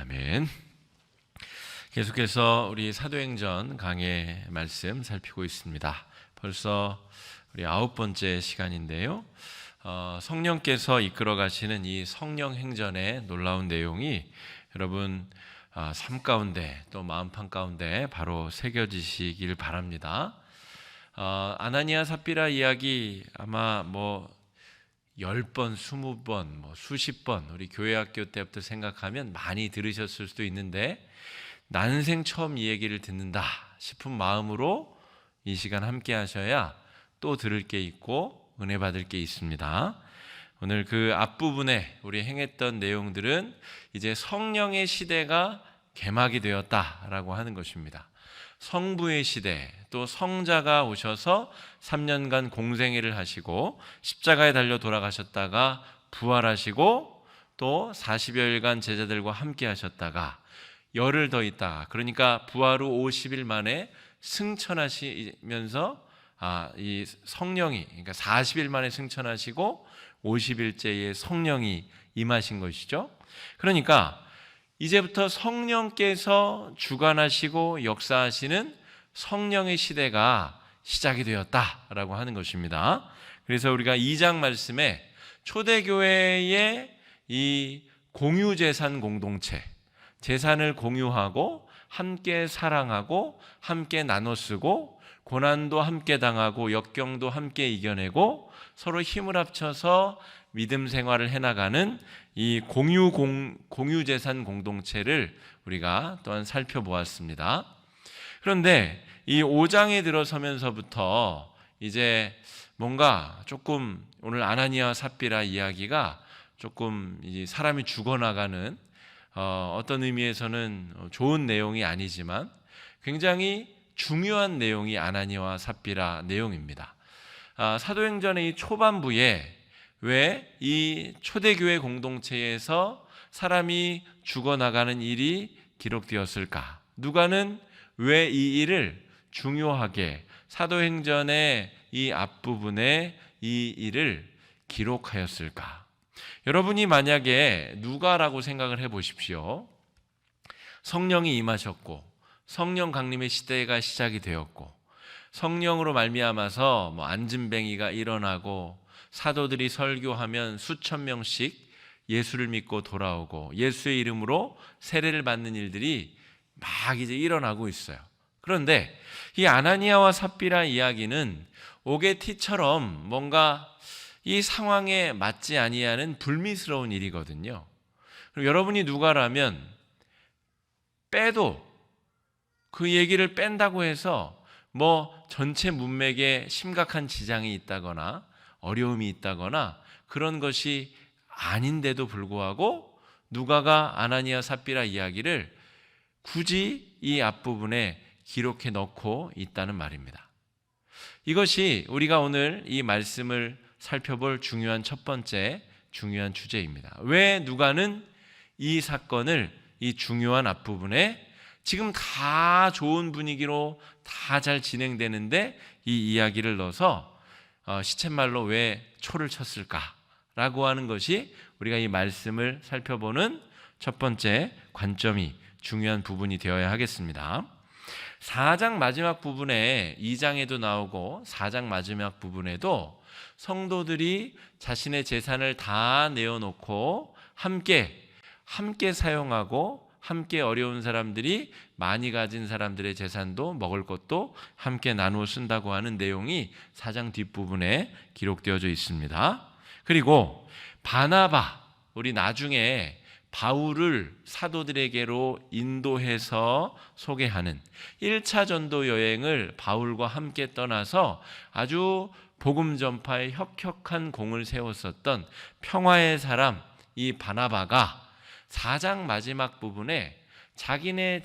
아멘. 계속해서 우리 사도행전 강해 말씀 살피고 있습니다. 벌써 우리 9번째 시간인데요. 성령께서 이끌어 가시는 이 성령 행전의 놀라운 내용이 여러분 삶 가운데 또 마음판 가운데 바로 새겨지시길 바랍니다. 아나니아 삽비라 이야기 아마 10번, 20번, 수십 번 우리 교회학교 때부터 생각하면 많이 들으셨을 수도 있는데 난생 처음 이 얘기를 듣는다 싶은 마음으로 이 시간 함께 하셔야 또 들을 게 있고 은혜 받을 게 있습니다. 오늘 그 앞부분에 우리 행했던 내용들은 이제 성령의 시대가 개막이 되었다라고 하는 것입니다. 성부의 시대, 또 성자가 오셔서 3년간 공생애를 하시고 십자가에 달려 돌아가셨다가 부활하시고 또 40여일간 제자들과 함께 하셨다가 열흘 더 있다가, 그러니까 부활 후 50일 만에 승천하시면서 이 성령이, 그러니까 40일 만에 승천하시고 50일째에 성령이 임하신 것이죠. 그러니까 이제부터 성령께서 주관하시고 역사하시는 성령의 시대가 시작이 되었다라고 하는 것입니다. 그래서 우리가 2장 말씀에 초대교회의 이 공유재산 공동체, 재산을 공유하고 함께 사랑하고 함께 나눠 쓰고 고난도 함께 당하고 역경도 함께 이겨내고 서로 힘을 합쳐서 믿음 생활을 해나가는 이 공유 재산 공동체를 우리가 또한 살펴보았습니다. 그런데 이 5장에 들어서면서부터 이제 뭔가 조금 오늘 아나니아 삽비라 이야기가 조금 사람이 죽어나가는 어떤 의미에서는 좋은 내용이 아니지만 굉장히 중요한 내용이 아나니아와 삽비라 내용입니다. 사도행전의 이 초반부에 왜 이 초대교회 공동체에서 사람이 죽어나가는 일이 기록되었을까? 누가는 왜 이 일을 중요하게 사도행전의 이 앞부분에 이 일을 기록하였을까? 여러분이 만약에 누가라고 생각을 해보십시오. 성령이 임하셨고 성령 강림의 시대가 시작이 되었고 성령으로 말미암아서 안진뱅이가 일어나고 사도들이 설교하면 수천 명씩 예수를 믿고 돌아오고 예수의 이름으로 세례를 받는 일들이 막 이제 일어나고 있어요. 그런데 이 아나니아와 삽비라 이야기는 오게티처럼 뭔가 이 상황에 맞지 아니하는 불미스러운 일이거든요. 그럼 여러분이 누가라면 빼도 그 얘기를 뺀다고 해서 전체 문맥에 심각한 지장이 있다거나 어려움이 있다거나 그런 것이 아닌데도 불구하고 누가가 아나니아 삽비라 이야기를 굳이 이 앞부분에 기록해 넣고 있다는 말입니다. 이것이 우리가 오늘 이 말씀을 살펴볼 중요한 첫 번째 중요한 주제입니다. 왜 누가는 이 사건을 이 중요한 앞부분에 지금 다 좋은 분위기로 다 잘 진행되는데 이 이야기를 넣어서 시쳇말로 왜 초를 쳤을까라고 하는 것이 우리가 이 말씀을 살펴보는 첫 번째 관점이 중요한 부분이 되어야 하겠습니다. 4장 마지막 부분에 2장에도 나오고 4장 마지막 부분에도 성도들이 자신의 재산을 다 내어놓고 함께 사용하고 함께 어려운 사람들이 많이 가진 사람들의 재산도 먹을 것도 함께 나누어 쓴다고 하는 내용이 4장 뒷부분에 기록되어져 있습니다. 그리고 바나바, 우리 나중에 바울을 사도들에게로 인도해서 소개하는 1차 전도 여행을 바울과 함께 떠나서 아주 복음 전파에 혁혁한 공을 세웠었던 평화의 사람 이 바나바가 4장 마지막 부분에 자신의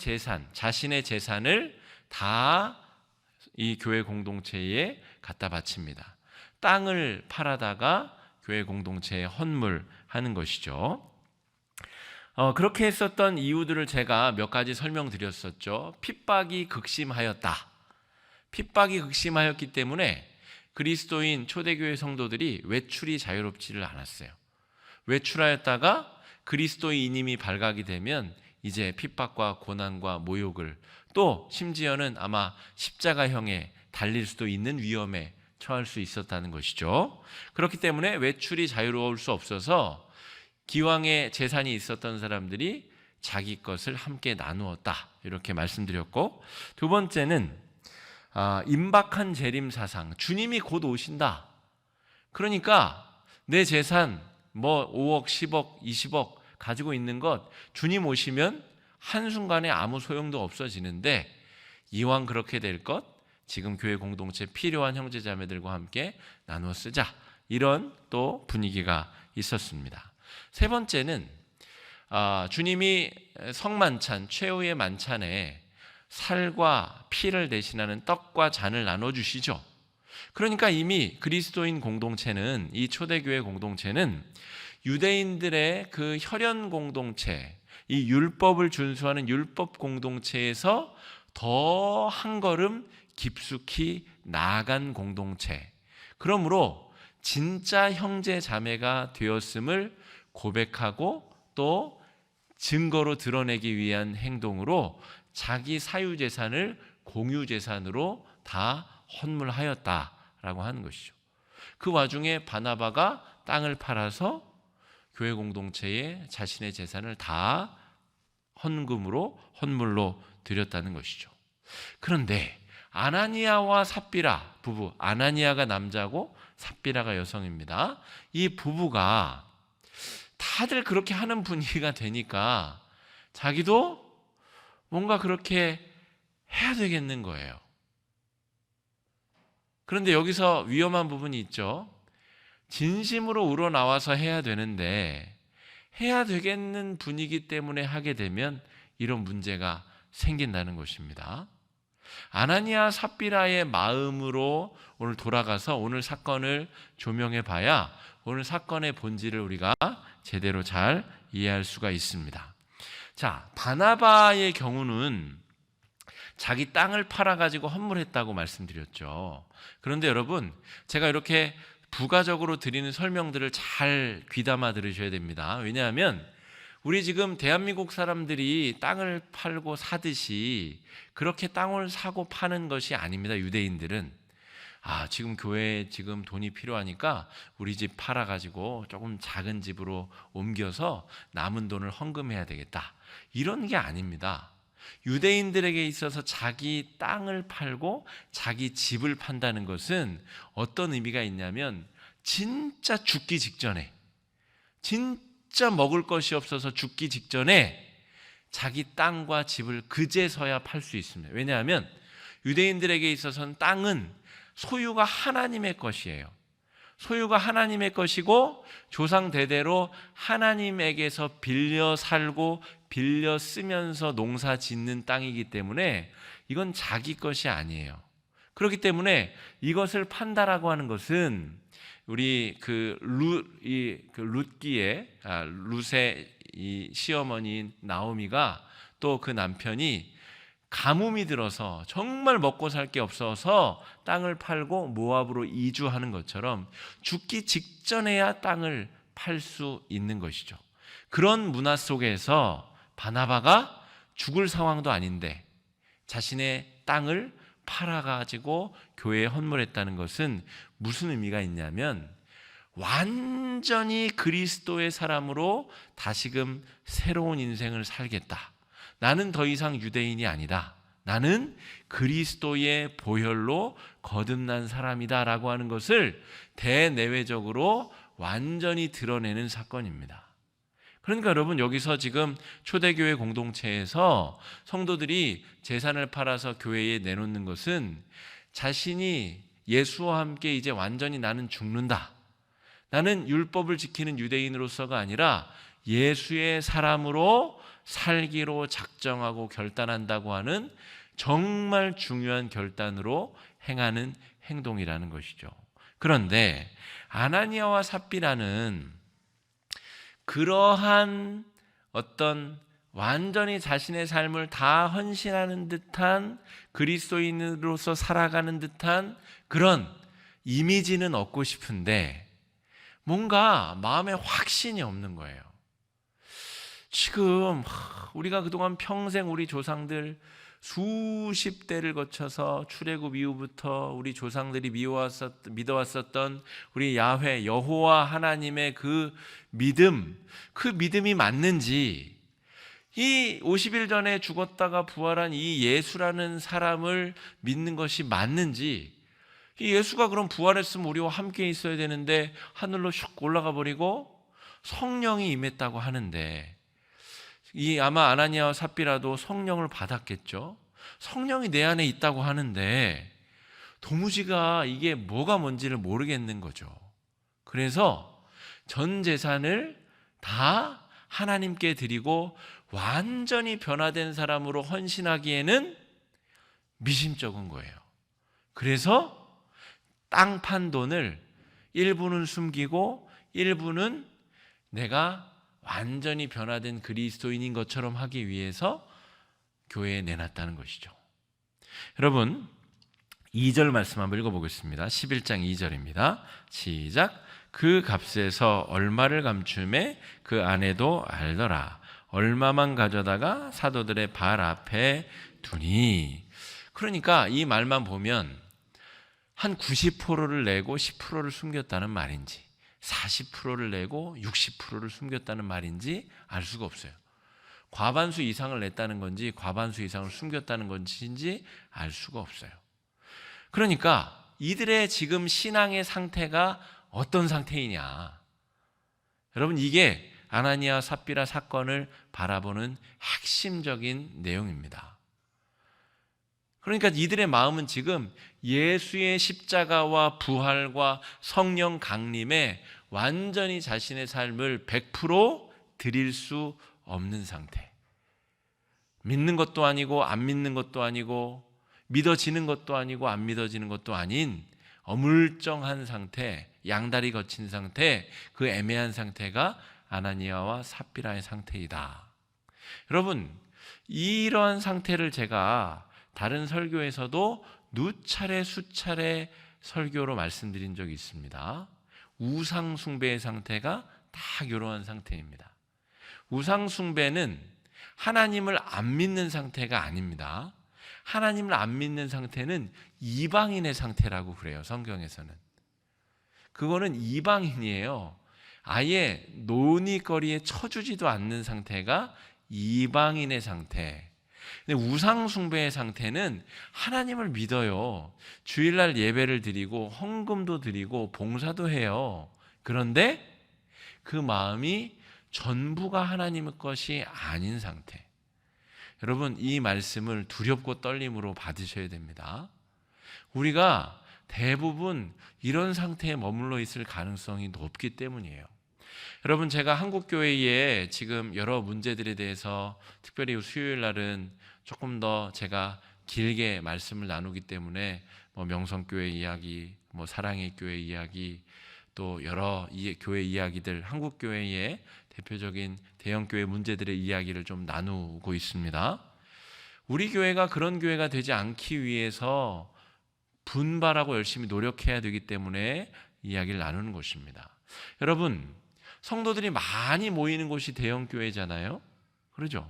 재산을 다 이 교회 공동체에 갖다 바칩니다. 땅을 팔아다가 교회 공동체에 헌물하는 것이죠. 그렇게 했었던 이유들을 제가 몇 가지 설명드렸었죠. 핍박이 극심하였다. 핍박이 극심하였기 때문에 그리스도인 초대교회 성도들이 외출이 자유롭지를 않았어요. 외출하였다가 그리스도의 이님이 발각이 되면 이제 핍박과 고난과 모욕을, 또 심지어는 아마 십자가형에 달릴 수도 있는 위험에 처할 수 있었다는 것이죠. 그렇기 때문에 외출이 자유로울 수 없어서 기왕에 재산이 있었던 사람들이 자기 것을 함께 나누었다, 이렇게 말씀드렸고, 두 번째는 임박한 재림 사상, 주님이 곧 오신다. 그러니까 내 재산 5억, 10억, 20억 가지고 있는 것, 주님 오시면 한순간에 아무 소용도 없어지는데, 이왕 그렇게 될 것 지금 교회 공동체 필요한 형제자매들과 함께 나누어 쓰자, 이런 또 분위기가 있었습니다. 세 번째는 주님이 성만찬, 최후의 만찬에 살과 피를 대신하는 떡과 잔을 나눠주시죠. 그러니까 이미 그리스도인 공동체는, 이 초대교회 공동체는 유대인들의 그 혈연 공동체, 이 율법을 준수하는 율법 공동체에서 더 한 걸음 깊숙이 나아간 공동체, 그러므로 진짜 형제 자매가 되었음을 고백하고 또 증거로 드러내기 위한 행동으로 자기 사유재산을 공유재산으로 다 헌물하였다라고 하는 것이죠. 그 와중에 바나바가 땅을 팔아서 교회 공동체에 자신의 재산을 다 헌물로 드렸다는 것이죠. 그런데 아나니아와 삽비라 부부, 아나니아가 남자고 삽비라가 여성입니다. 이 부부가 다들 그렇게 하는 분위기가 되니까 자기도 뭔가 그렇게 해야 되겠는 거예요. 그런데 여기서 위험한 부분이 있죠. 진심으로 우러나와서 해야 되는데, 해야 되겠는 분위기 때문에 하게 되면 이런 문제가 생긴다는 것입니다. 아나니아 삽비라의 마음으로 오늘 돌아가서 오늘 사건을 조명해 봐야 오늘 사건의 본질을 우리가 제대로 잘 이해할 수가 있습니다. 자, 바나바의 경우는 자기 땅을 팔아가지고 헌물했다고 말씀드렸죠. 그런데 여러분, 제가 이렇게 부가적으로 드리는 설명들을 잘 귀담아 들으셔야 됩니다. 왜냐하면 우리 지금 대한민국 사람들이 땅을 팔고 사듯이 그렇게 땅을 사고 파는 것이 아닙니다. 유대인들은 지금 교회에 지금 돈이 필요하니까 우리 집 팔아가지고 조금 작은 집으로 옮겨서 남은 돈을 헌금해야 되겠다, 이런 게 아닙니다. 유대인들에게 있어서 자기 땅을 팔고 자기 집을 판다는 것은 어떤 의미가 있냐면, 진짜 죽기 직전에, 진짜 먹을 것이 없어서 죽기 직전에 자기 땅과 집을 그제서야 팔 수 있습니다. 왜냐하면 유대인들에게 있어서는 땅은 소유가 하나님의 것이에요. 소유가 하나님의 것이고 조상 대대로 하나님에게서 빌려 살고 빌려 쓰면서 농사 짓는 땅이기 때문에 이건 자기 것이 아니에요. 그렇기 때문에 이것을 판다라고 하는 것은 우리 룻의 이 시어머니인 나오미가 또 그 남편이 가뭄이 들어서 정말 먹고 살 게 없어서 땅을 팔고 모압으로 이주하는 것처럼 죽기 직전에야 땅을 팔 수 있는 것이죠. 그런 문화 속에서 바나바가 죽을 상황도 아닌데 자신의 땅을 팔아가지고 교회에 헌물했다는 것은 무슨 의미가 있냐면, 완전히 그리스도의 사람으로 다시금 새로운 인생을 살겠다. 나는 더 이상 유대인이 아니다. 나는 그리스도의 보혈로 거듭난 사람이다 라고 하는 것을 대내외적으로 완전히 드러내는 사건입니다. 그러니까 여러분, 여기서 지금 초대교회 공동체에서 성도들이 재산을 팔아서 교회에 내놓는 것은 자신이 예수와 함께 이제 완전히 나는 죽는다, 나는 율법을 지키는 유대인으로서가 아니라 예수의 사람으로 살기로 작정하고 결단한다고 하는 정말 중요한 결단으로 행하는 행동이라는 것이죠. 그런데 아나니아와 삽비라는 그러한 어떤 완전히 자신의 삶을 다 헌신하는 듯한, 그리스도인으로서 살아가는 듯한 그런 이미지는 얻고 싶은데 뭔가 마음에 확신이 없는 거예요. 지금 우리가 그동안 평생 우리 조상들 수십 대를 거쳐서 출애굽 이후부터 우리 조상들이 믿어왔었던 우리 야훼 여호와 하나님의 그 믿음이 맞는지, 이 50일 전에 죽었다가 부활한 이 예수라는 사람을 믿는 것이 맞는지, 이 예수가 그럼 부활했으면 우리와 함께 있어야 되는데 하늘로 슉 올라가 버리고 성령이 임했다고 하는데, 이 아마 아나니아와 삽비라도 성령을 받았겠죠. 성령이 내 안에 있다고 하는데 도무지가 이게 뭐가 뭔지를 모르겠는 거죠. 그래서 전 재산을 다 하나님께 드리고 완전히 변화된 사람으로 헌신하기에는 미심쩍은 거예요. 그래서 땅 판 돈을 일부는 숨기고 일부는 내가 완전히 변화된 그리스도인인 것처럼 하기 위해서 교회에 내놨다는 것이죠. 여러분, 2절 말씀 한번 읽어보겠습니다. 11장 2절입니다. 시작. 그 값에서 얼마를 감추매 그 아내도 알더라. 얼마만 가져다가 사도들의 발 앞에 두니. 그러니까 이 말만 보면 한 90%를 내고 10%를 숨겼다는 말인지, 40%를 내고 60%를 숨겼다는 말인지 알 수가 없어요. 과반수 이상을 냈다는 건지 과반수 이상을 숨겼다는 건지 알 수가 없어요. 그러니까 이들의 지금 신앙의 상태가 어떤 상태이냐, 여러분, 이게 아나니아 삽비라 사건을 바라보는 핵심적인 내용입니다. 그러니까 이들의 마음은 지금 예수의 십자가와 부활과 성령 강림에 완전히 자신의 삶을 100% 드릴 수 없는 상태. 믿는 것도 아니고 안 믿는 것도 아니고 믿어지는 것도 아니고 안 믿어지는 것도 아닌 어물쩡한 상태, 양다리 거친 상태, 그 애매한 상태가 아나니아와 삽비라의 상태이다. 여러분, 이러한 상태를 제가 다른 설교에서도 누차례 수차례 설교로 말씀드린 적이 있습니다. 우상 숭배의 상태가 다 이러한 상태입니다. 우상 숭배는 하나님을 안 믿는 상태가 아닙니다. 하나님을 안 믿는 상태는 이방인의 상태라고 그래요, 성경에서는. 그거는 이방인이에요. 아예 논의거리에 쳐주지도 않는 상태가 이방인의 상태. 근데 우상 숭배의 상태는 하나님을 믿어요. 주일날 예배를 드리고 헌금도 드리고 봉사도 해요. 그런데 그 마음이 전부가 하나님의 것이 아닌 상태. 여러분, 이 말씀을 두렵고 떨림으로 받으셔야 됩니다. 우리가 대부분 이런 상태에 머물러 있을 가능성이 높기 때문이에요. 여러분, 제가 한국교회에 지금 여러 문제들에 대해서 특별히 수요일 날은 조금 더 제가 길게 말씀을 나누기 때문에 명성교회 이야기, 사랑의 교회 이야기, 또 여러 교회 이야기들, 한국교회의 대표적인 대형교회 문제들의 이야기를 좀 나누고 있습니다. 우리 교회가 그런 교회가 되지 않기 위해서 분발하고 열심히 노력해야 되기 때문에 이야기를 나누는 것입니다. 여러분, 성도들이 많이 모이는 곳이 대형교회잖아요. 그러죠?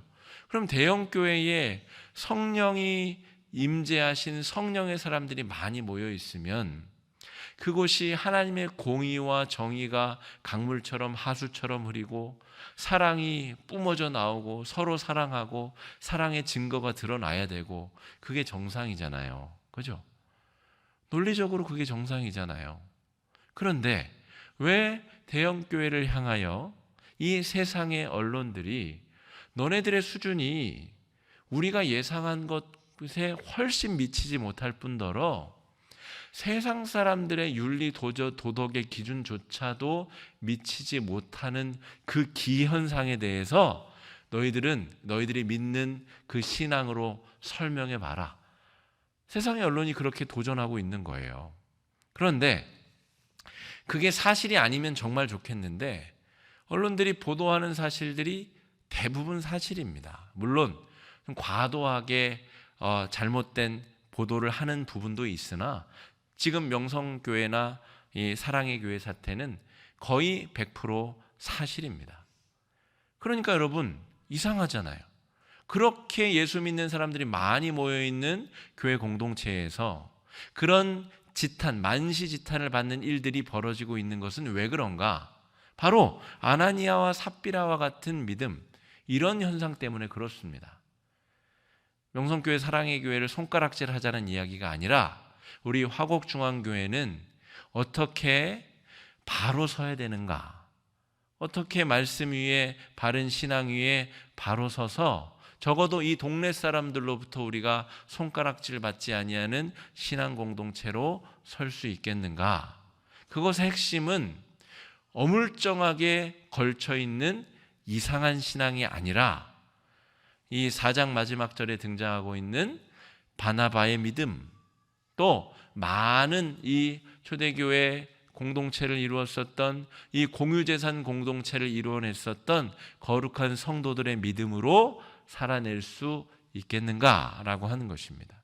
그럼 대형교회에 성령이 임재하신 성령의 사람들이 많이 모여 있으면 그곳이 하나님의 공의와 정의가 강물처럼 하수처럼 흐리고 사랑이 뿜어져 나오고 서로 사랑하고 사랑의 증거가 드러나야 되고, 그게 정상이잖아요. 그죠? 논리적으로 그게 정상이잖아요. 그런데 왜 대형교회를 향하여 이 세상의 언론들이 너네들의 수준이 우리가 예상한 것에 훨씬 미치지 못할 뿐더러 세상 사람들의 윤리 도덕의 기준조차도 미치지 못하는 그 기현상에 대해서 너희들이 믿는 그 신앙으로 설명해 봐라. 세상의 언론이 그렇게 도전하고 있는 거예요. 그런데 그게 사실이 아니면 정말 좋겠는데 언론들이 보도하는 사실들이 대부분 사실입니다. 물론 좀 과도하게 잘못된 보도를 하는 부분도 있으나 지금 명성교회나 이 사랑의 교회 사태는 거의 100% 사실입니다. 그러니까 여러분, 이상하잖아요. 그렇게 예수 믿는 사람들이 많이 모여있는 교회 공동체에서 그런 지탄, 만시지탄을 받는 일들이 벌어지고 있는 것은 왜 그런가? 바로 아나니아와 삽비라와 같은 믿음, 이런 현상 때문에 그렇습니다. 명성교회 사랑의 교회를 손가락질 하자는 이야기가 아니라 우리 화곡중앙교회는 어떻게 바로 서야 되는가? 어떻게 말씀 위에, 바른 신앙 위에 바로 서서 적어도 이 동네 사람들로부터 우리가 손가락질 받지 아니하는 신앙 공동체로 설 수 있겠는가? 그것의 핵심은 어물쩡하게 걸쳐있는 이상한 신앙이 아니라 이 4장 마지막 절에 등장하고 있는 바나바의 믿음, 또 많은 이 초대교회 공동체를 이루었었던 이 공유재산 공동체를 이루어냈었던 거룩한 성도들의 믿음으로 살아낼 수 있겠는가라고 하는 것입니다.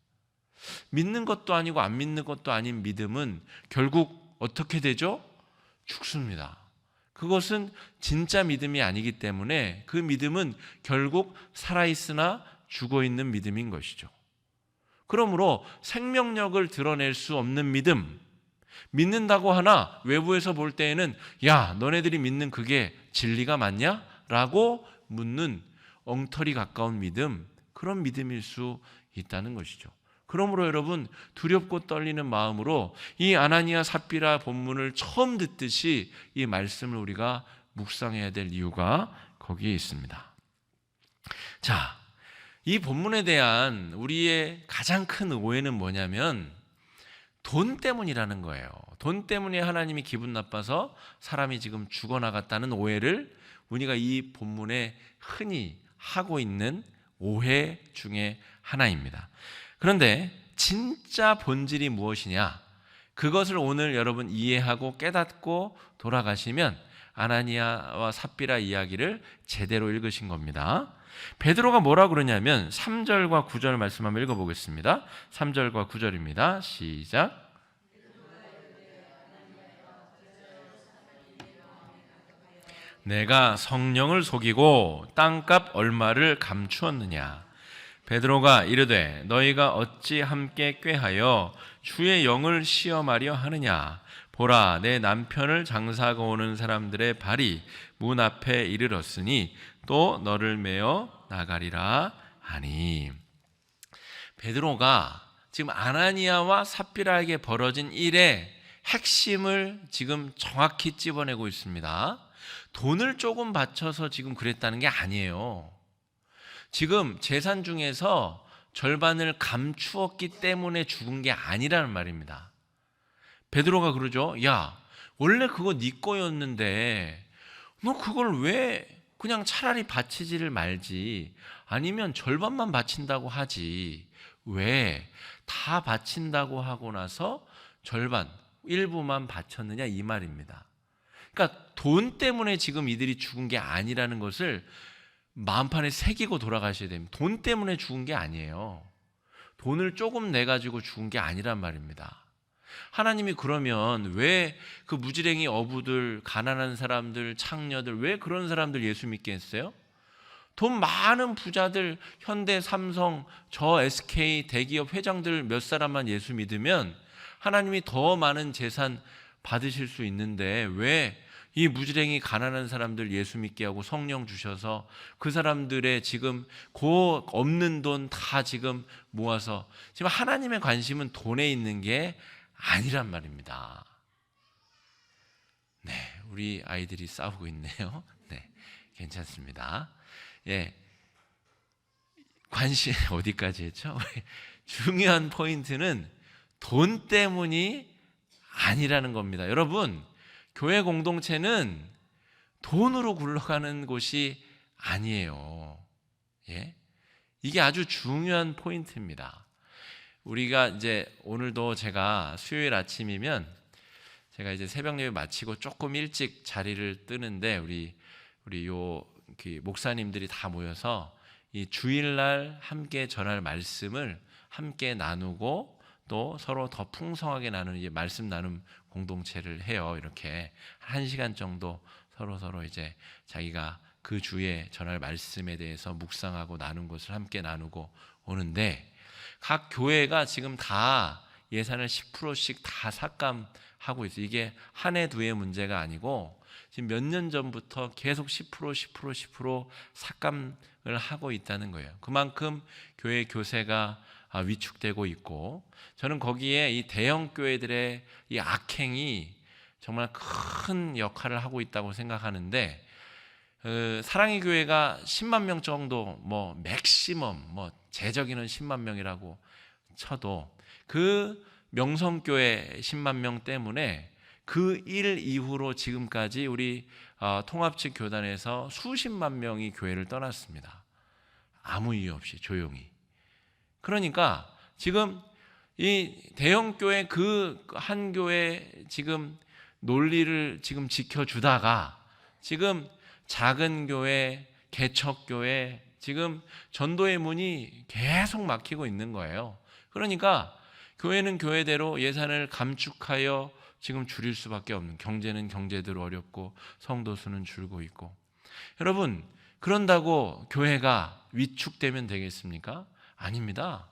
믿는 것도 아니고 안 믿는 것도 아닌 믿음은 결국 어떻게 되죠? 죽습니다. 그것은 진짜 믿음이 아니기 때문에 그 믿음은 결국 살아있으나 죽어있는 믿음인 것이죠. 그러므로 생명력을 드러낼 수 없는 믿음, 믿는다고 하나 외부에서 볼 때에는 야, 너네들이 믿는 그게 진리가 맞냐? 라고 묻는 엉터리 가까운 믿음, 그런 믿음일 수 있다는 것이죠. 그러므로 여러분, 두렵고 떨리는 마음으로 이 아나니아 삽비라 본문을 처음 듣듯이 이 말씀을 우리가 묵상해야 될 이유가 거기에 있습니다. 자, 이 본문에 대한 우리의 가장 큰 오해는 뭐냐면 돈 때문이라는 거예요. 돈 때문에 하나님이 기분 나빠서 사람이 지금 죽어나갔다는 오해를 우리가 이 본문에 흔히 하고 있는 오해 중에 하나입니다. 그런데 진짜 본질이 무엇이냐? 그것을 오늘 여러분 이해하고 깨닫고 돌아가시면 아나니아와 삽비라 이야기를 제대로 읽으신 겁니다. 베드로가 뭐라 그러냐면 3절과 9절 말씀 한번 읽어보겠습니다. 3절과 9절입니다. 시작. 내가 성령을 속이고 땅값 얼마를 감추었느냐? 베드로가 이르되 너희가 어찌 함께 꾀하여 주의 영을 시험하려 하느냐? 보라, 내 남편을 장사하고 오는 사람들의 발이 문 앞에 이르렀으니 또 너를 메어 나가리라 하니. 베드로가 지금 아나니아와 삽비라에게 벌어진 일의 핵심을 지금 정확히 찝어내고 있습니다. 돈을 조금 바쳐서 지금 그랬다는 게 아니에요. 지금 재산 중에서 절반을 감추었기 때문에 죽은 게 아니라는 말입니다. 베드로가 그러죠. 야, 원래 그거 네 거였는데 너 그걸 왜 그냥 차라리 바치지를 말지, 아니면 절반만 바친다고 하지, 왜 다 바친다고 하고 나서 절반, 일부만 바쳤느냐, 이 말입니다. 그러니까 돈 때문에 지금 이들이 죽은 게 아니라는 것을 마음판에 새기고 돌아가셔야 됩니다. 돈 때문에 죽은 게 아니에요. 돈을 조금 내가지고 죽은 게 아니란 말입니다. 하나님이 그러면 왜 그 무지랭이 어부들, 가난한 사람들, 창녀들, 왜 그런 사람들 예수 믿게 했어요? 돈 많은 부자들, 현대, 삼성, 저 SK 대기업 회장들 몇 사람만 예수 믿으면 하나님이 더 많은 재산 받으실 수 있는데 왜 이 무지랭이 가난한 사람들 예수 믿게 하고 성령 주셔서 그 사람들의 지금 그 없는 돈 다 지금 모아서, 지금 하나님의 관심은 돈에 있는 게 아니란 말입니다. 네, 우리 아이들이 싸우고 있네요. 네, 괜찮습니다. 예, 관심 어디까지 했죠? 중요한 포인트는 돈 때문이 아니라는 겁니다. 여러분, 교회 공동체는 돈으로 굴러가는 곳이 아니에요. 예? 이게 아주 중요한 포인트입니다. 우리가 이제 오늘도 제가 수요일 아침이면 제가 이제 새벽 예배 마치고 조금 일찍 자리를 뜨는데 우리 목사님들이 다 모여서 이 주일날 함께 전할 말씀을 함께 나누고 또 서로 더 풍성하게 나누는 이제 말씀 나눔 공동체를 해요. 이렇게 1시간 정도 서로 이제 자기가 그 주에 전할 말씀에 대해서 묵상하고 나눈 것을 함께 나누고 오는데, 각 교회가 지금 다 예산을 10%씩 다 삭감하고 있어요. 이게 한 해 두 해 문제가 아니고 지금 몇 년 전부터 계속 10% 삭감을 하고 있다는 거예요. 그만큼 교회 교세가 위축되고 있고, 저는 거기에 이 대형 교회들의 이 악행이 정말 큰 역할을 하고 있다고 생각하는데, 사랑의 교회가 10만 명 정도, 맥시멈, 제적 인원 10만 명이라고 쳐도 그 명성교회 10만 명 때문에 그 일 이후로 지금까지 우리 통합 측 교단에서 수십만 명이 교회를 떠났습니다. 아무 이유 없이 조용히. 그러니까 지금 이 대형 교회 그 한 교회 지금 논리를 지금 지켜주다가 지금 작은 교회, 개척교회, 지금 전도의 문이 계속 막히고 있는 거예요. 그러니까 교회는 교회대로 예산을 감축하여 지금 줄일 수밖에 없는, 경제는 경제대로 어렵고 성도 수는 줄고 있고. 여러분, 그런다고 교회가 위축되면 되겠습니까? 아닙니다.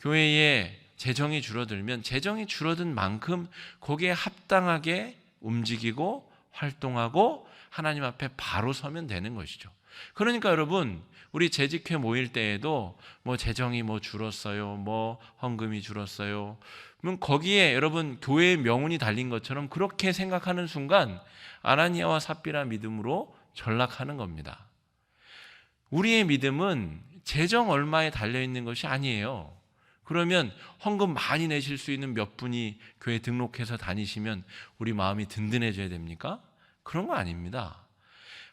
교회에 재정이 줄어들면 재정이 줄어든 만큼 거기에 합당하게 움직이고 활동하고 하나님 앞에 바로 서면 되는 것이죠. 그러니까 여러분, 우리 재직회 모일 때에도 재정이 줄었어요, 헌금이 줄었어요, 그럼 거기에 여러분 교회의 명운이 달린 것처럼 그렇게 생각하는 순간 아나니아와 삽비라 믿음으로 전락하는 겁니다. 우리의 믿음은 재정 얼마에 달려있는 것이 아니에요. 그러면 헌금 많이 내실 수 있는 몇 분이 교회 등록해서 다니시면 우리 마음이 든든해져야 됩니까? 그런 거 아닙니다.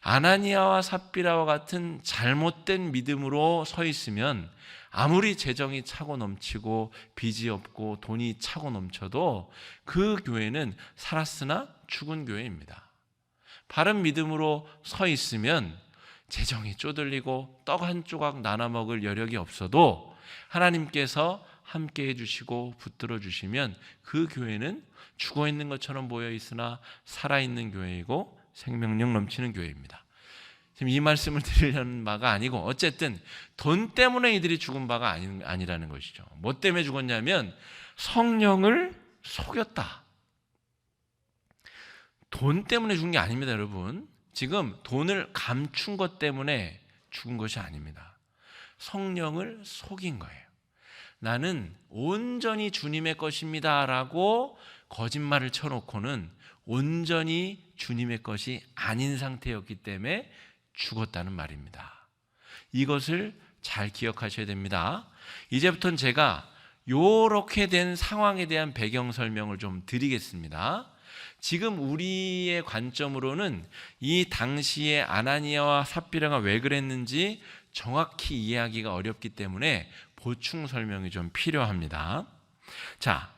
아나니아와 삽비라와 같은 잘못된 믿음으로 서 있으면 아무리 재정이 차고 넘치고 빚이 없고 돈이 차고 넘쳐도 그 교회는 살았으나 죽은 교회입니다. 바른 믿음으로 서 있으면 재정이 쪼들리고 떡 한 조각 나눠 먹을 여력이 없어도 하나님께서 함께 해주시고 붙들어 주시면 그 교회는 죽어있는 것처럼 보여 있으나 살아있는 교회이고 생명력 넘치는 교회입니다. 지금 이 말씀을 드리려는 바가 아니고, 어쨌든 돈 때문에 이들이 죽은 바가 아니라는 것이죠. 뭐 때문에 죽었냐면 성령을 속였다. 돈 때문에 죽은 게 아닙니다, 여러분. 지금 돈을 감춘 것 때문에 죽은 것이 아닙니다. 성령을 속인 거예요. 나는 온전히 주님의 것입니다 라고 거짓말을 쳐놓고는 온전히 주님의 것이 아닌 상태였기 때문에 죽었다는 말입니다. 이것을 잘 기억하셔야 됩니다. 이제부터는 제가 이렇게 된 상황에 대한 배경 설명을 좀 드리겠습니다. 지금 우리의 관점으로는 이 당시에 아나니아와 삽비라가 왜 그랬는지 정확히 이해하기가 어렵기 때문에 보충 설명이 좀 필요합니다. 자,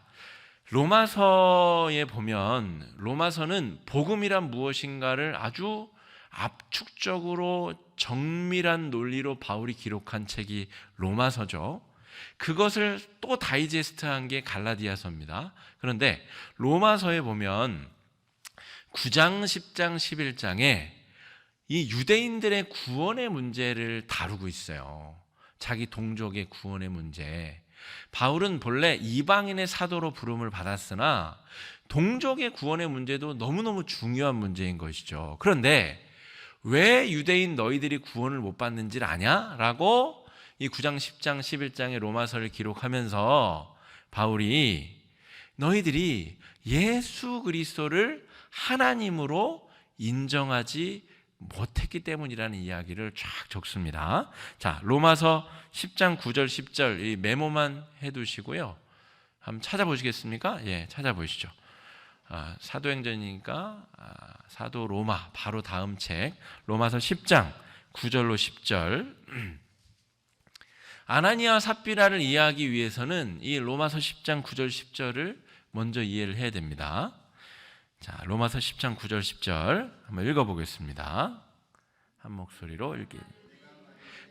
로마서에 보면 로마서는 복음이란 무엇인가를 아주 압축적으로 정밀한 논리로 바울이 기록한 책이 로마서죠. 그것을 또 다이제스트한 게 갈라디아서입니다. 그런데 로마서에 보면 9장, 10장, 11장에 이 유대인들의 구원의 문제를 다루고 있어요. 자기 동족의 구원의 문제. 바울은 본래 이방인의 사도로 부름을 받았으나 동족의 구원의 문제도 너무너무 중요한 문제인 것이죠. 그런데 왜 유대인 너희들이 구원을 못 받는지를 아냐? 라고 이 9장, 10장, 11장의 로마서를 기록하면서 바울이 너희들이 예수 그리스도를 하나님으로 인정하지 못했기 때문이라는 이야기를 쫙 적습니다. 자, 로마서 10장 9절 10절 이 메모만 해두시고요. 한번 찾아보시겠습니까? 예, 찾아보시죠. 사도행전이니까 사도 로마 바로 다음 책 로마서 10장 9절로 10절. 아나니아 삽비라를 이해하기 위해서는 이 로마서 10장 9절 10절을 먼저 이해를 해야 됩니다. 자, 로마서 10장 9절 10절 한번 읽어보겠습니다. 한 목소리로 읽기.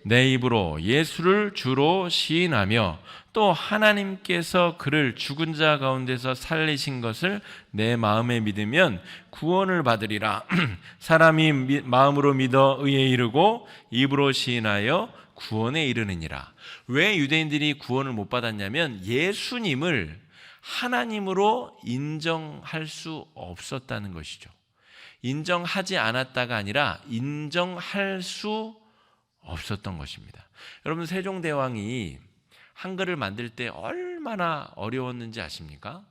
내 입으로 예수를 주로 시인하며 또 하나님께서 그를 죽은 자 가운데서 살리신 것을 내 마음에 믿으면 구원을 받으리라. 사람이 마음으로 믿어 의에 이르고 입으로 시인하여 구원에 이르느니라. 왜 유대인들이 구원을 못 받았냐면 예수님을 하나님으로 인정할 수 없었다는 것이죠. 인정하지 않았다가 아니라 인정할 수 없었던 것입니다. 여러분, 세종대왕이 한글을 만들 때 얼마나 어려웠는지 아십니까?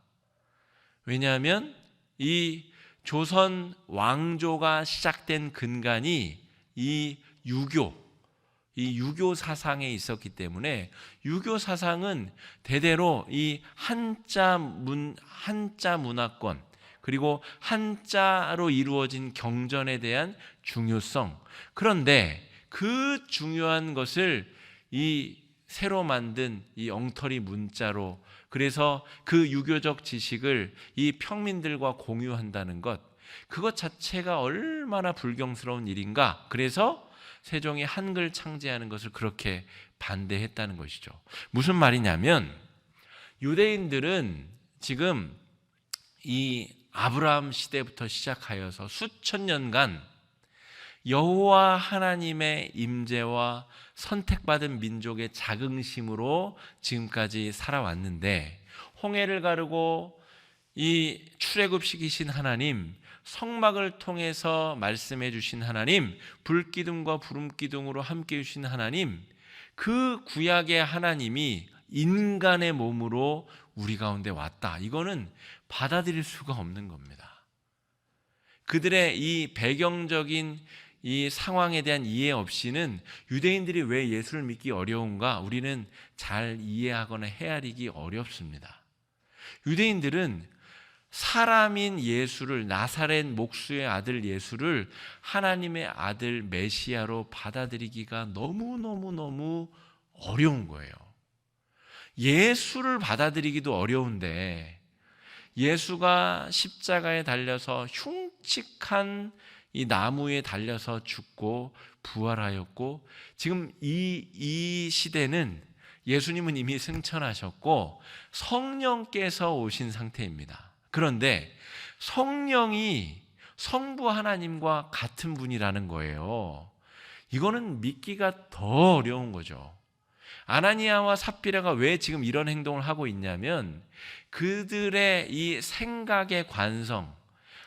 왜냐하면 이 조선 왕조가 시작된 근간이 이 유교 사상에 있었기 때문에 유교 사상은 대대로 이 한자 문화권 그리고 한자로 이루어진 경전에 대한 중요성, 그런데 그 중요한 것을 이 새로 만든 이 엉터리 문자로, 그래서 그 유교적 지식을 이 평민들과 공유한다는 것, 그것 자체가 얼마나 불경스러운 일인가. 그래서 세종이 한글 창제하는 것을 그렇게 반대했다는 것이죠. 무슨 말이냐면 유대인들은 지금 이 아브라함 시대부터 시작하여서 수천 년간 여호와 하나님의 임재와 선택받은 민족의 자긍심으로 지금까지 살아왔는데, 홍해를 가르고 이 출애굽시키신 하나님, 성막을 통해서 말씀해 주신 하나님, 불기둥과 구름기둥으로 함께 해주신 하나님, 그 구약의 하나님이 인간의 몸으로 우리 가운데 왔다. 이거는 받아들일 수가 없는 겁니다. 그들의 이 배경적인 이 상황에 대한 이해 없이는 유대인들이 왜 예수를 믿기 어려운가 우리는 잘 이해하거나 헤아리기 어렵습니다. 유대인들은 사람인 예수를, 나사렛 목수의 아들 예수를 하나님의 아들 메시아로 받아들이기가 너무너무 어려운 거예요. 예수를 받아들이기도 어려운데 예수가 십자가에 달려서 흉측한 이 나무에 달려서 죽고 부활하였고, 지금 이 시대는 예수님은 이미 승천하셨고 성령께서 오신 상태입니다. 그런데 성령이 성부 하나님과 같은 분이라는 거예요. 이거는 믿기가 더 어려운 거죠. 아나니아와 삽비라가 왜 지금 이런 행동을 하고 있냐면 그들의 이 생각의 관성,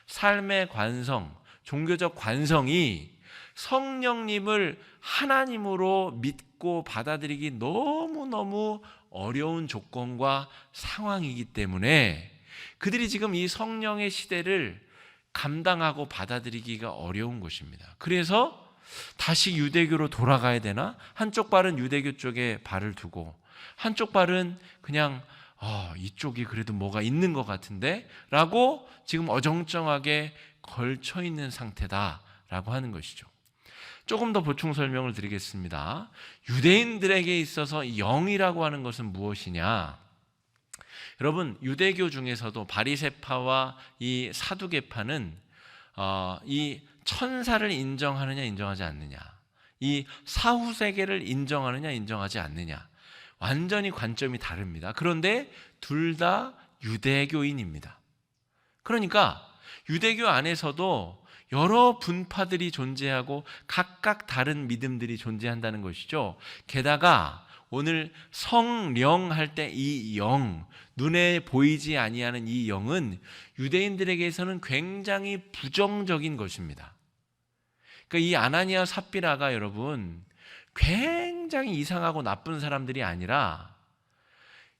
삶의 관성, 종교적 관성이 성령님을 하나님으로 믿고 받아들이기 너무너무 어려운 조건과 상황이기 때문에 그들이 지금 이 성령의 시대를 감당하고 받아들이기가 어려운 것입니다. 그래서 다시 유대교로 돌아가야 되나? 한쪽 발은 유대교 쪽에 발을 두고 한쪽 발은 그냥 이쪽이 그래도 뭐가 있는 것 같은데 라고 지금 어정쩡하게 걸쳐 있는 상태다라고 하는 것이죠. 조금 더 보충 설명을 드리겠습니다. 유대인들에게 있어서 영이라고 하는 것은 무엇이냐? 여러분, 유대교 중에서도 바리새파와 이 사두개파는 이 천사를 인정하느냐 인정하지 않느냐, 이 사후세계를 인정하느냐 인정하지 않느냐, 완전히 관점이 다릅니다. 그런데 둘 다 유대교인입니다. 그러니까 유대교 안에서도 여러 분파들이 존재하고 각각 다른 믿음들이 존재한다는 것이죠. 게다가 오늘 성령 할 때 이 영, 눈에 보이지 아니하는 이 영은 유대인들에게서는 굉장히 부정적인 것입니다. 그러니까 이 아나니아 삽비라가 여러분 굉장히 이상하고 나쁜 사람들이 아니라,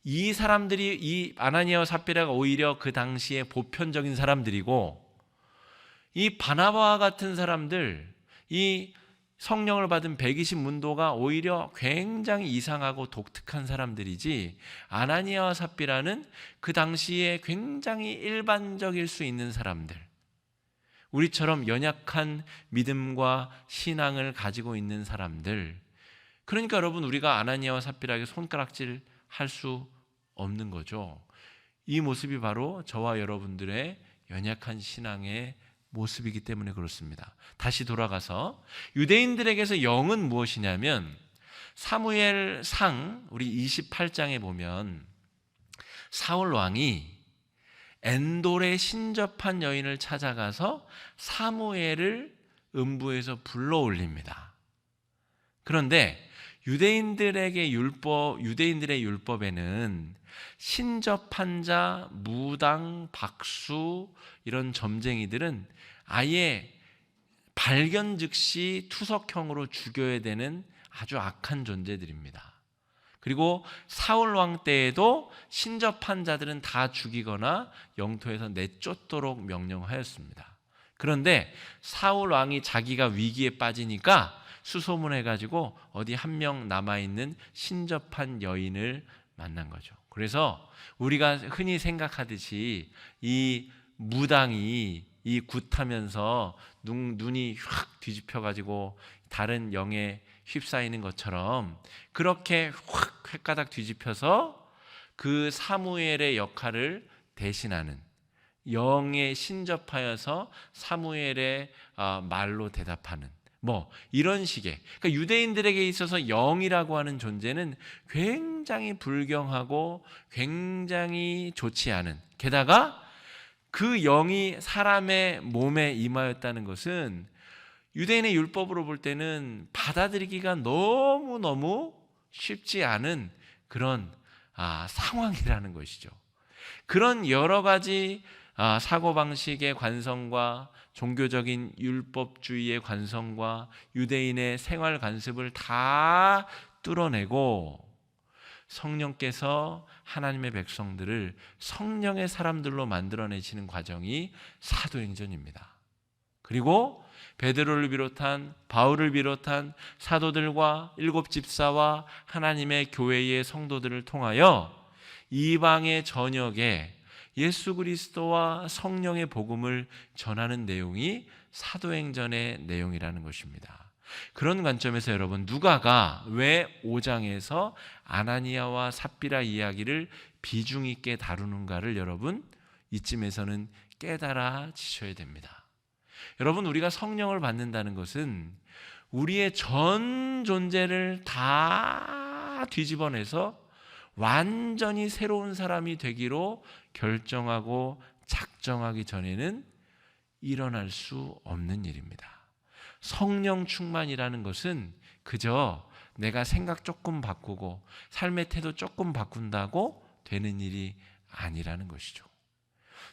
이 사람들이, 이 아나니아와 삽비라가 오히려 그 당시에 보편적인 사람들이고, 이 바나바와 같은 사람들, 이 성령을 받은 120 문도가 오히려 굉장히 이상하고 독특한 사람들이지, 아나니아와 삽비라는 그 당시에 굉장히 일반적일 수 있는 사람들, 우리처럼 연약한 믿음과 신앙을 가지고 있는 사람들. 그러니까 여러분, 우리가 아나니아와 삽비라에게 손가락질 할 수 없는 거죠. 이 모습이 바로 저와 여러분들의 연약한 신앙의 모습이기 때문에 그렇습니다. 다시 돌아가서 유대인들에게서 영은 무엇이냐면 사무엘상 우리 28장에 보면 사울 왕이 엔돌에 신접한 여인을 찾아가서 사무엘을 음부에서 불러올립니다. 그런데 유대인들의 율법에는 신접한 자, 무당, 박수 이런 점쟁이들은 아예 발견 즉시 투석형으로 죽여야 되는 아주 악한 존재들입니다. 그리고 사울 왕 때에도 신접한 자들은 다 죽이거나 영토에서 내쫓도록 명령하였습니다. 그런데 사울 왕이 자기가 위기에 빠지니까 수소문해가지고 어디 한 명 남아있는 신접한 여인을 만난 거죠. 그래서 우리가 흔히 생각하듯이 이 무당이 이 굿하면서 눈이 확 뒤집혀가지고 다른 영에 휩싸이는 것처럼 그렇게 확 횟가닥 뒤집혀서 그 사무엘의 역할을 대신하는, 영에 신접하여서 사무엘의 말로 대답하는 이런 식의, 그러니까 유대인들에게 있어서 영이라고 하는 존재는 굉장히 불경하고 굉장히 좋지 않은, 게다가 그 영이 사람의 몸에 임하였다는 것은 유대인의 율법으로 볼 때는 받아들이기가 너무너무 쉽지 않은 그런 상황이라는 것이죠. 그런 여러 가지 사고방식의 관성과 종교적인 율법주의의 관성과 유대인의 생활 관습을 다 뚫어내고 성령께서 하나님의 백성들을 성령의 사람들로 만들어내시는 과정이 사도행전입니다. 그리고 베드로를 비롯한 바울을 비롯한 사도들과 일곱 집사와 하나님의 교회의 성도들을 통하여 이방의 전역에 예수 그리스도와 성령의 복음을 전하는 내용이 사도행전의 내용이라는 것입니다. 그런 관점에서 여러분, 누가가 왜 5장에서 아나니아와 삽비라 이야기를 비중 있게 다루는가를 여러분 이쯤에서는 깨달아지셔야 됩니다. 여러분, 우리가 성령을 받는다는 것은 우리의 전 존재를 다 뒤집어내서 완전히 새로운 사람이 되기로 결정하고 작정하기 전에는 일어날 수 없는 일입니다. 성령 충만이라는 것은 그저 내가 생각 조금 바꾸고 삶의 태도 조금 바꾼다고 되는 일이 아니라는 것이죠.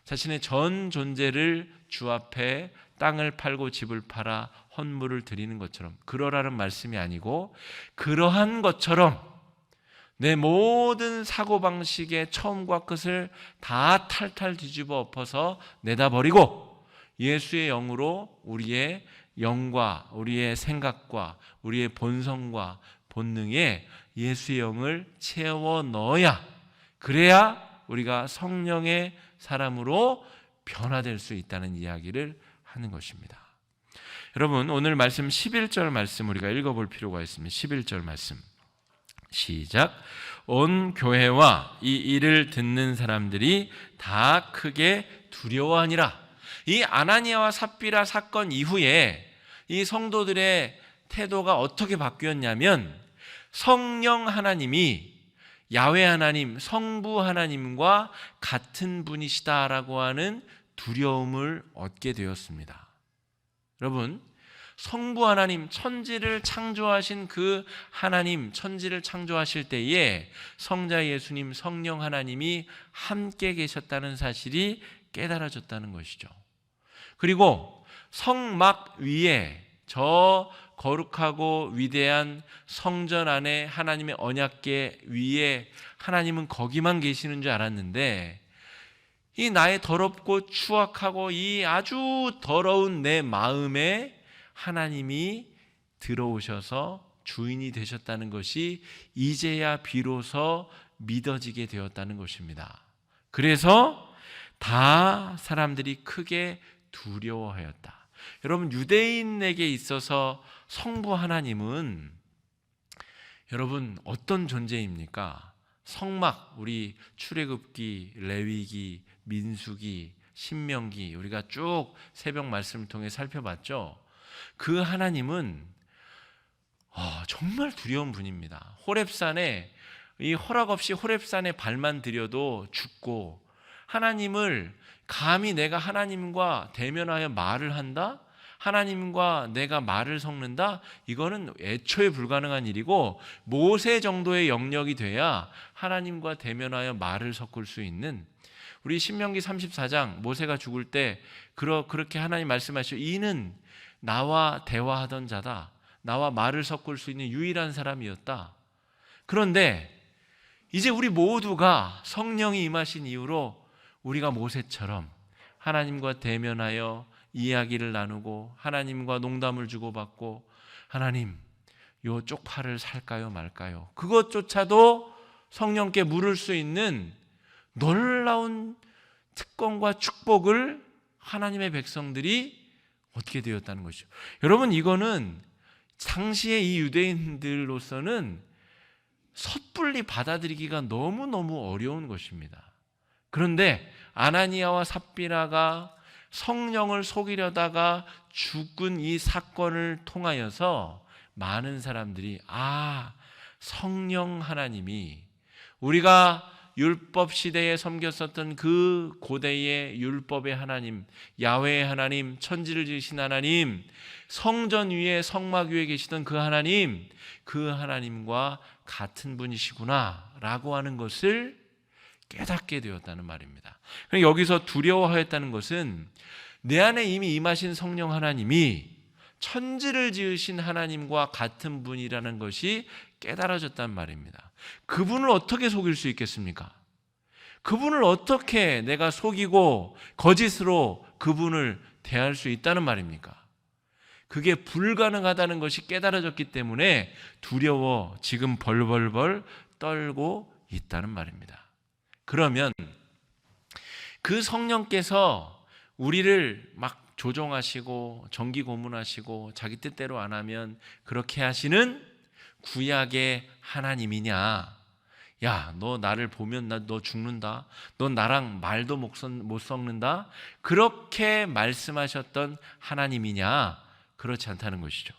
자신의 전 존재를 주 앞에 땅을 팔고 집을 팔아 헌물을 드리는 것처럼, 그러라는 말씀이 아니고 그러한 것처럼 내 모든 사고방식의 처음과 끝을 다 탈탈 뒤집어 엎어서 내다버리고 예수의 영으로 우리의 영과 우리의 생각과 우리의 본성과 본능에 예수의 영을 채워 넣어야, 그래야 우리가 성령의 사람으로 변화될 수 있다는 이야기를 하는 것입니다. 여러분, 오늘 말씀 11절 말씀 우리가 읽어볼 필요가 있습니다. 11절 말씀 시작. 온 교회와 이 일을 듣는 사람들이 다 크게 두려워하니라. 이 아나니아와 삽비라 사건 이후에 이 성도들의 태도가 어떻게 바뀌었냐면, 성령 하나님이 야훼 하나님, 성부 하나님과 같은 분이시다라고 하는 두려움을 얻게 되었습니다. 여러분, 성부 하나님, 천지를 창조하신 그 하나님, 천지를 창조하실 때에 성자 예수님, 성령 하나님이 함께 계셨다는 사실이 깨달아졌다는 것이죠. 그리고 성막 위에, 저 거룩하고 위대한 성전 안에 하나님의 언약궤 위에 하나님은 거기만 계시는 줄 알았는데, 이 나의 더럽고 추악하고 이 아주 더러운 내 마음에 하나님이 들어오셔서 주인이 되셨다는 것이 이제야 비로소 믿어지게 되었다는 것입니다. 그래서 다 사람들이 크게 두려워하였다. 여러분, 유대인에게 있어서 성부 하나님은 여러분 어떤 존재입니까? 성막, 우리 출애굽기, 레위기, 민수기, 신명기 우리가 쭉 새벽 말씀을 통해 살펴봤죠. 그 하나님은 정말 두려운 분입니다. 호렙산에 이 허락 없이 호렙산에 발만 들여도 죽고, 하나님을 감히 내가 하나님과 대면하여 말을 한다? 하나님과 내가 말을 섞는다? 이거는 애초에 불가능한 일이고, 모세 정도의 영역이 돼야 하나님과 대면하여 말을 섞을 수 있는, 우리 신명기 34장 모세가 죽을 때 그렇게 하나님 말씀하시죠. 이는 나와 대화하던 자다. 나와 말을 섞을 수 있는 유일한 사람이었다. 그런데 이제 우리 모두가 성령이 임하신 이후로 우리가 모세처럼 하나님과 대면하여 이야기를 나누고 하나님과 농담을 주고받고, 하나님 요 쪽파를 살까요 말까요? 그것조차도 성령께 물을 수 있는 놀라운 특권과 축복을 하나님의 백성들이 얻게 되었다는 것이죠. 여러분, 이거는 당시의 이 유대인들로서는 섣불리 받아들이기가 너무너무 어려운 것입니다. 그런데 아나니아와 삽비라가 성령을 속이려다가 죽은 이 사건을 통하여서 많은 사람들이 성령 하나님이 우리가 율법 시대에 섬겼었던 그 고대의 율법의 하나님, 야훼의 하나님, 천지를 지으신 하나님, 성전 위에 성막 위에 계시던 그 하나님, 그 하나님과 같은 분이시구나 라고 하는 것을 깨닫게 되었다는 말입니다. 여기서 두려워하였다는 것은 내 안에 이미 임하신 성령 하나님이 천지를 지으신 하나님과 같은 분이라는 것이 깨달아졌단 말입니다. 그분을 어떻게 속일 수 있겠습니까? 그분을 어떻게 내가 속이고 거짓으로 그분을 대할 수 있다는 말입니까? 그게 불가능하다는 것이 깨달아졌기 때문에 두려워 지금 벌벌벌 떨고 있다는 말입니다. 그러면 그 성령께서 우리를 막 조종하시고 정기 고문하시고 자기 뜻대로 안 하면 그렇게 하시는 구약의 하나님이냐? 야, 너 나를 보면 너 죽는다. 너 나랑 말도 못 섞는다. 그렇게 말씀하셨던 하나님이냐? 그렇지 않다는 것이죠.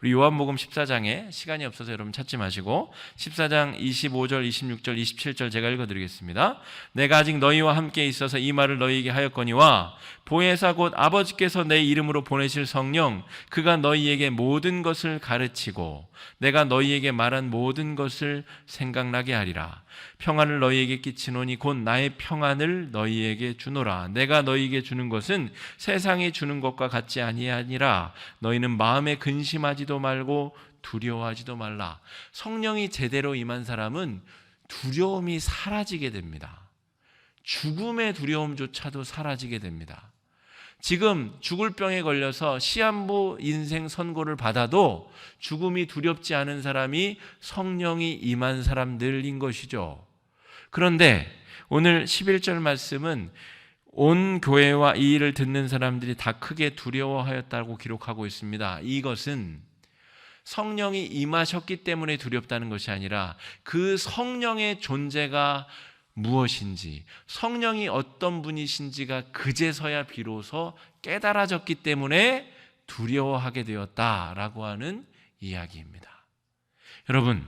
우리 요한복음 14장에 시간이 없어서 여러분 찾지 마시고 14장 25절, 26절, 27절 제가 읽어드리겠습니다. 내가 아직 너희와 함께 있어서 이 말을 너희에게 하였거니와 보혜사 곧 아버지께서 내 이름으로 보내실 성령 그가 너희에게 모든 것을 가르치고 내가 너희에게 말한 모든 것을 생각나게 하리라. 평안을 너희에게 끼치노니 곧 나의 평안을 너희에게 주노라. 내가 너희에게 주는 것은 세상이 주는 것과 같지 아니하니라. 너희는 마음에 근심하지도 말고 두려워하지도 말라. 성령이 제대로 임한 사람은 두려움이 사라지게 됩니다. 죽음의 두려움조차도 사라지게 됩니다. 지금 죽을 병에 걸려서 시한부 인생 선고를 받아도 죽음이 두렵지 않은 사람이 성령이 임한 사람들인 것이죠. 그런데 오늘 11절 말씀은 온 교회와 이 일을 듣는 사람들이 다 크게 두려워하였다고 기록하고 있습니다. 이것은 성령이 임하셨기 때문에 두렵다는 것이 아니라 그 성령의 존재가 무엇인지, 성령이 어떤 분이신지가 그제서야 비로소 깨달아졌기 때문에 두려워하게 되었다라고 하는 이야기입니다. 여러분,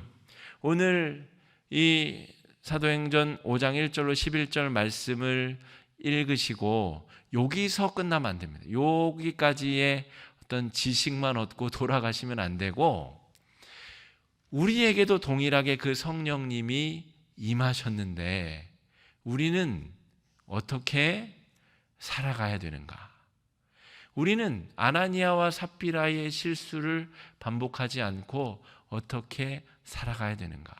오늘 이 사도행전 5장 1절로 11절 말씀을 읽으시고 여기서 끝나면 안 됩니다. 여기까지의 어떤 지식만 얻고 돌아가시면 안 되고, 우리에게도 동일하게 그 성령님이 임하셨는데 우리는 어떻게 살아가야 되는가? 우리는 아나니아와 삽비라의 실수를 반복하지 않고 어떻게 살아가야 되는가?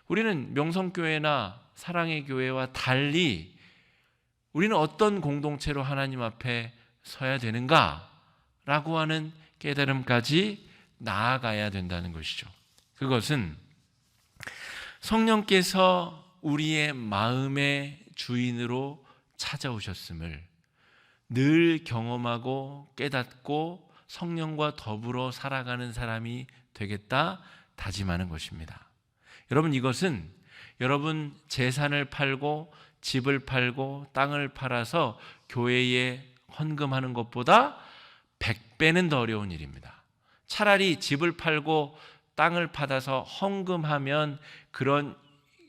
우리는 명성교회나 사랑의 교회와 달리 우리는 어떤 공동체로 하나님 앞에 서야 되는가? 라고 하는 깨달음까지 나아가야 된다는 것이죠. 그것은 성령께서 우리의 마음의 주인으로 찾아오셨음을 늘 경험하고 깨닫고 성령과 더불어 살아가는 사람이 되겠다 다짐하는 것입니다. 여러분, 이것은 여러분 재산을 팔고 집을 팔고 땅을 팔아서 교회에 헌금하는 것보다 100배는 더 어려운 일입니다. 차라리 집을 팔고 땅을 받아서 헌금하면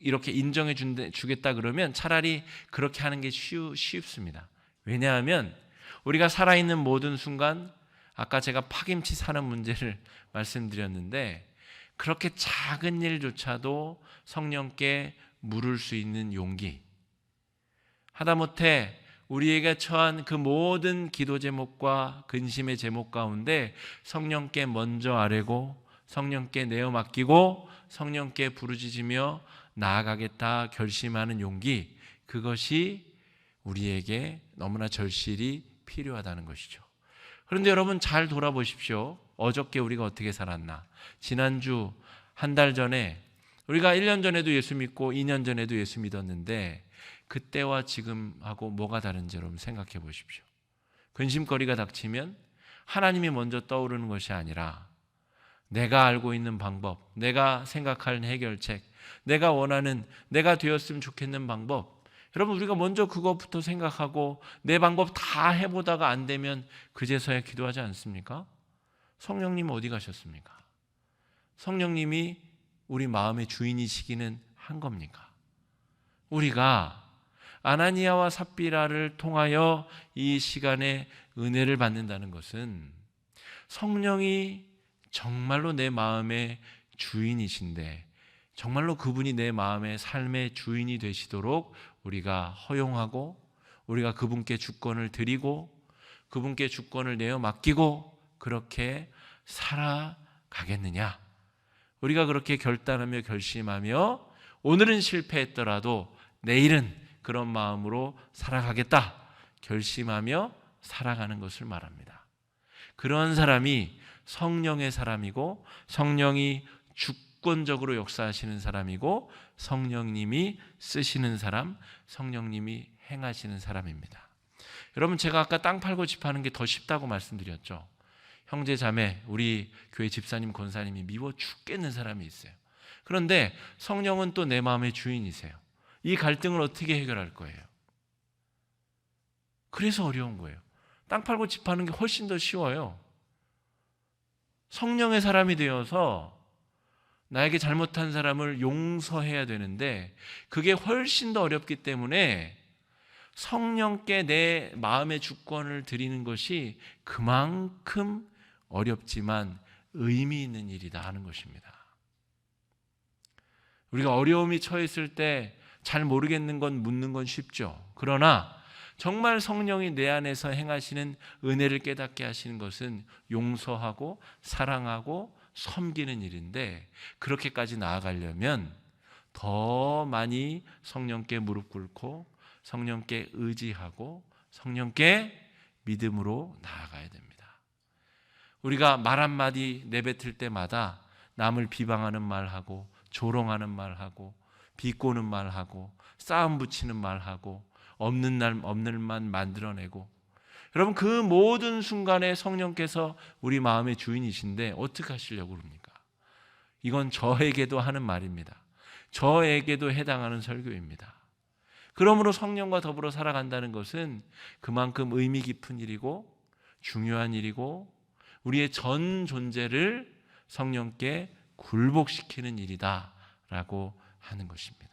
이렇게 인정해 주겠다 그러면 차라리 그렇게 하는 게 쉽습니다. 왜냐하면 우리가 살아있는 모든 순간, 아까 제가 파김치 사는 문제를 말씀드렸는데, 그렇게 작은 일조차도 성령께 물을 수 있는 용기, 하다못해 우리에게 처한 그 모든 기도 제목과 근심의 제목 가운데 성령께 먼저 아뢰고 성령께 내어 맡기고 성령께 부르짖으며 나아가겠다 결심하는 용기, 그것이 우리에게 너무나 절실히 필요하다는 것이죠. 그런데 여러분 잘 돌아보십시오. 어저께 우리가 어떻게 살았나? 지난주 한 달 전에 우리가 1년 전에도 예수 믿고 2년 전에도 예수 믿었는데 그때와 지금하고 뭐가 다른지 여러분 생각해 보십시오. 근심거리가 닥치면 하나님이 먼저 떠오르는 것이 아니라 내가 알고 있는 방법, 내가 생각하는 해결책, 내가 원하는, 내가 되었으면 좋겠는 방법, 여러분 우리가 먼저 그것부터 생각하고 내 방법 다 해보다가 안 되면 그제서야 기도하지 않습니까? 성령님 어디 가셨습니까? 성령님이 우리 마음의 주인이시기는 한 겁니까? 우리가 아나니아와 삽비라를 통하여 이 시간에 은혜를 받는다는 것은 성령이 정말로 내 마음의 주인이신데 정말로 그분이 내 마음의 삶의 주인이 되시도록 우리가 허용하고 우리가 그분께 주권을 드리고 그분께 주권을 내어 맡기고 그렇게 살아가겠느냐? 우리가 그렇게 결단하며 결심하며 오늘은 실패했더라도 내일은 그런 마음으로 살아가겠다 결심하며 살아가는 것을 말합니다. 그런 사람이 성령의 사람이고 성령이 주권적으로 역사하시는 사람이고 성령님이 쓰시는 사람, 성령님이 행하시는 사람입니다. 여러분 제가 아까 땅 팔고 집 하는 게 더 쉽다고 말씀드렸죠. 형제 자매, 우리 교회 집사님, 권사님이 미워 죽겠는 사람이 있어요. 그런데 성령은 또 내 마음의 주인이세요. 이 갈등을 어떻게 해결할 거예요? 그래서 어려운 거예요. 땅 팔고 집 파는 게 훨씬 더 쉬워요. 성령의 사람이 되어서 나에게 잘못한 사람을 용서해야 되는데 그게 훨씬 더 어렵기 때문에 성령께 내 마음의 주권을 드리는 것이 그만큼 어렵지만 의미 있는 일이다 하는 것입니다. 우리가 어려움이 처했을 때 잘 모르겠는 건 묻는 건 쉽죠. 그러나 정말 성령이 내 안에서 행하시는 은혜를 깨닫게 하시는 것은 용서하고 사랑하고 섬기는 일인데 그렇게까지 나아가려면 더 많이 성령께 무릎 꿇고 성령께 의지하고 성령께 믿음으로 나아가야 됩니다. 우리가 말 한마디 내뱉을 때마다 남을 비방하는 말하고 조롱하는 말하고 비꼬는 말하고 싸움 붙이는 말하고 없는 말 만들어내고 여러분 그 모든 순간에 성령께서 우리 마음의 주인이신데 어떻게 하시려고 그럽니까? 이건 저에게도 하는 말입니다. 저에게도 해당하는 설교입니다. 그러므로 성령과 더불어 살아간다는 것은 그만큼 의미 깊은 일이고 중요한 일이고 우리의 전 존재를 성령께 굴복시키는 일이다라고 하는 것입니다.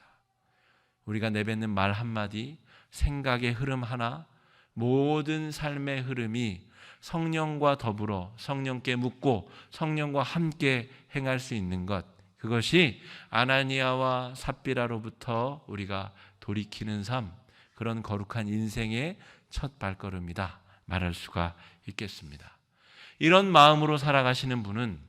우리가 내뱉는 말 한마디, 생각의 흐름 하나, 모든 삶의 흐름이 성령과 더불어 성령께 묻고 성령과 함께 행할 수 있는 것, 그것이 아나니아와 삽비라로부터 우리가 돌이키는 삶, 그런 거룩한 인생의 첫 발걸음이다 말할 수가 있겠습니다. 이런 마음으로 살아가시는 분은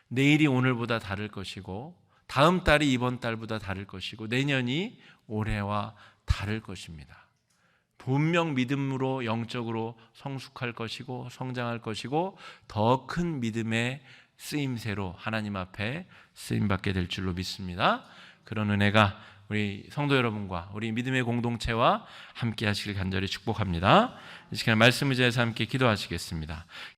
내일이 오늘보다 다를 것이고 다음 달이 이번 달보다 다를 것이고 내년이 올해와 다를 것입니다. 분명 믿음으로 영적으로 성숙할 것이고 성장할 것이고 더 큰 믿음의 쓰임새로 하나님 앞에 쓰임받게 될 줄로 믿습니다. 그런 은혜가 우리 성도 여러분과 우리 믿음의 공동체와 함께 하시길 간절히 축복합니다. 이 시간 말씀 의지해서 함께 기도하시겠습니다.